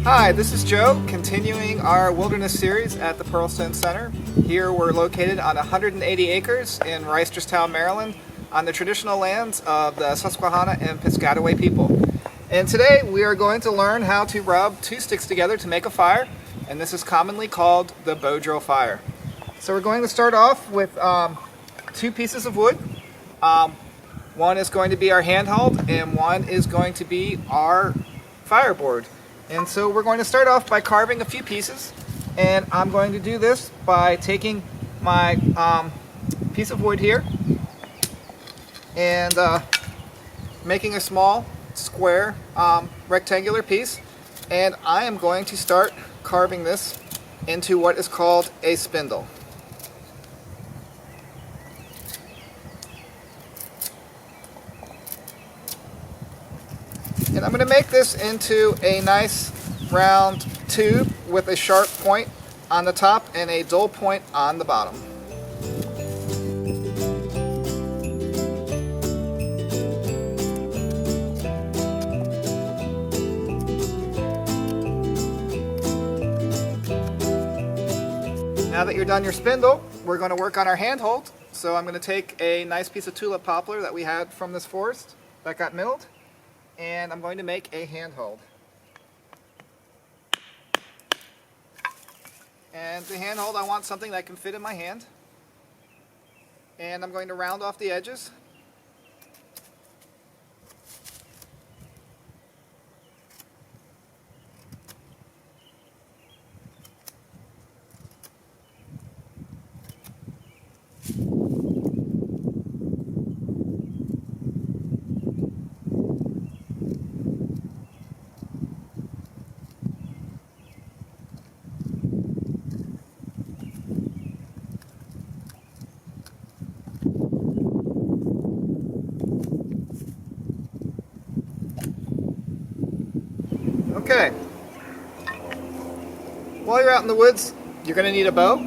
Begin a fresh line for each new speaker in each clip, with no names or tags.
Hi, this is Joe, continuing our wilderness series at the Pearlstone Center. Here we're located on 180 acres in Reisterstown, Maryland, on the traditional lands of the Susquehanna and Piscataway people. And today we are going to learn how to rub two sticks together to make a fire, and this is commonly called the bow drill fire. So we're going to start off with two pieces of wood. One is going to be our handhold and one is going to be our fireboard. And so we're going to start off by carving a few pieces, and I'm going to do this by taking my piece of wood here and making a small square rectangular piece, and I am going to start carving this into what is called a spindle. And I'm going to make this into a nice round tube with a sharp point on the top and a dull point on the bottom. Now that you're done your spindle, we're going to work on our handhold. So I'm going to take a nice piece of tulip poplar that we had from this forest that got milled, and I'm going to make a handhold. And the handhold, I want something that can fit in my hand. And I'm going to round off the edges. Okay, while you're out in the woods, you're going to need a bow,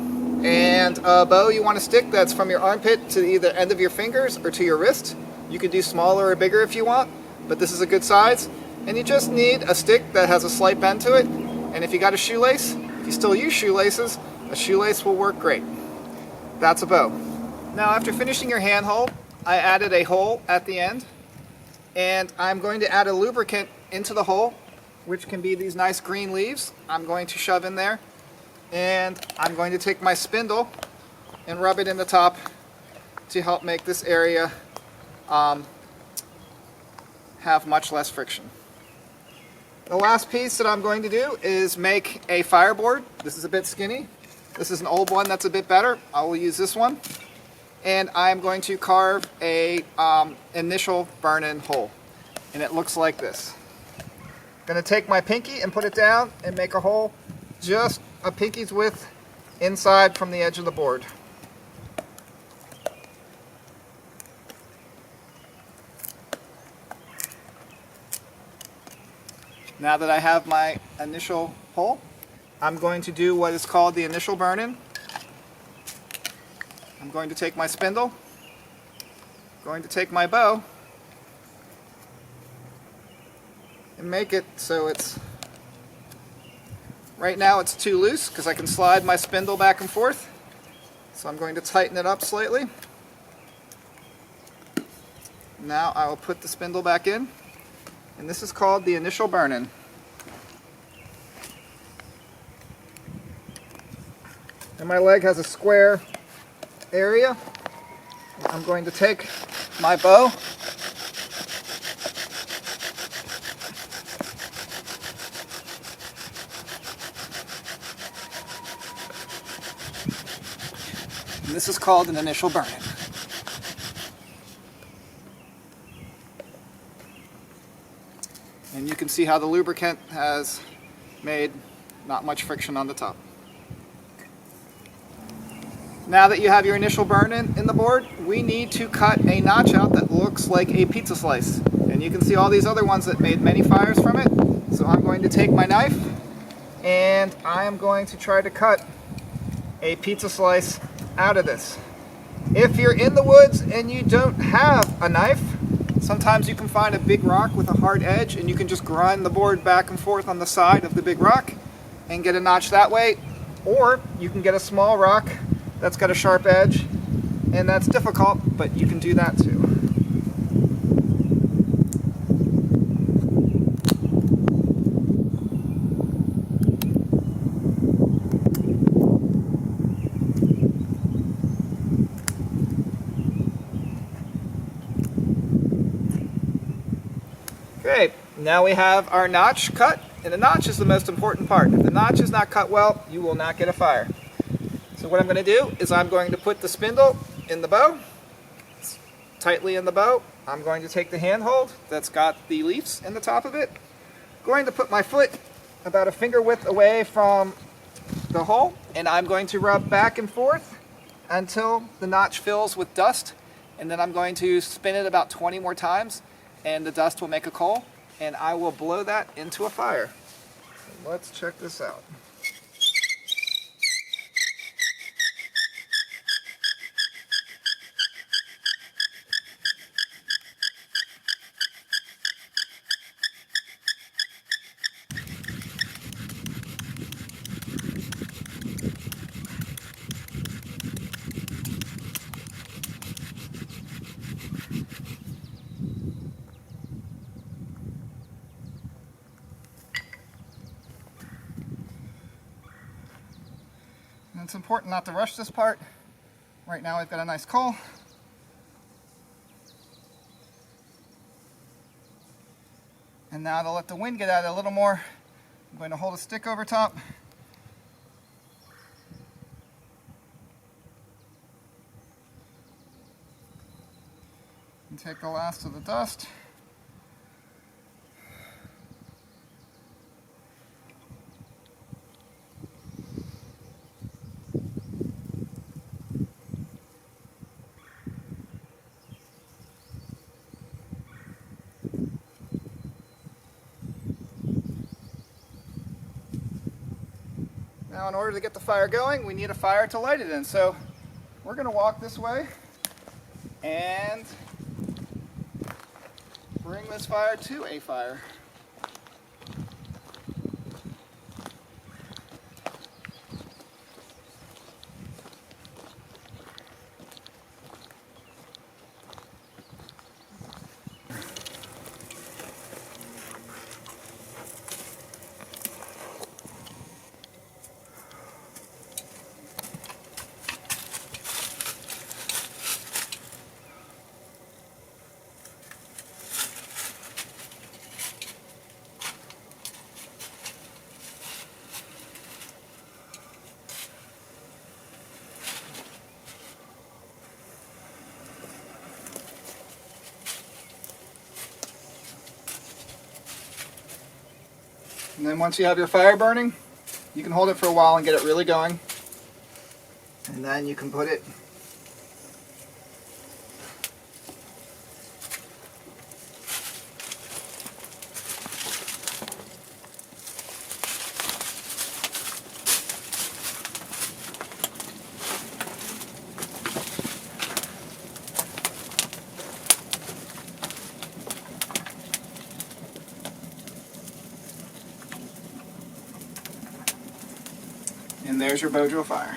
and a bow you want a stick that's from your armpit to either end of your fingers or to your wrist. You could do smaller or bigger if you want, but this is a good size, and you just need a stick that has a slight bend to it, and if you got a shoelace, if you still use shoelaces, a shoelace will work great. That's a bow. Now after finishing your handhold, I added a hole at the end, and I'm going to add a lubricant into the hole, which can be these nice green leaves. I'm going to shove in there, and I'm going to take my spindle and rub it in the top to help make this area have much less friction. The last piece that I'm going to do is make a fireboard. This is a bit skinny. This is an old one that's a bit better. I will use this one, and I'm going to carve a initial burn-in hole, and it looks like this. Going to take my pinky and put it down and make a hole just a pinky's width inside from the edge of the board. Now that I have my initial hole, I'm going to do what is called the initial burn-in. I'm going to take my spindle, going to take my bow, and make it so it's, right now it's too loose because I can slide my spindle back and forth. So I'm going to tighten it up slightly. Now I will put the spindle back in, and this is called the initial burn-in. And my leg has a square area. I'm going to take my bow and this is called an initial burn-in. And you can see how the lubricant has made not much friction on the top. Now that you have your initial burn-in in the board, we need to cut a notch out that looks like a pizza slice. And you can see all these other ones that made many fires from it. So I'm going to take my knife and I am going to try to cut a pizza slice out of this. If you're in the woods and you don't have a knife, Sometimes you can find a big rock with a hard edge and you can just grind the board back and forth on the side of the big rock and get a notch that way. Or you can get a small rock that's got a sharp edge, and that's difficult, but you can do that too. Okay, now we have our notch cut, and the notch is the most important part. If the notch is not cut well, you will not get a fire. So what I'm going to do is I'm going to put the spindle in the bow, tightly in the bow. I'm going to take the handhold that's got the leaves in the top of it. I'm going to put my foot about a finger width away from the hole, and I'm going to rub back and forth until the notch fills with dust, and then I'm going to spin it about 20 more times, and the dust will make a coal, and I will blow that into a fire. So let's check this out. And it's important not to rush this part. Right now we've got a nice coal. And now to let the wind get at it a little more, I'm going to hold a stick over top. And take the last of the dust. Now in order to get the fire going, we need a fire to light it in. So we're going to walk this way and bring this fire to a fire. And then once you have your fire burning, you can hold it for a while and get it really going. And then you can put it and there's your bow drill fire.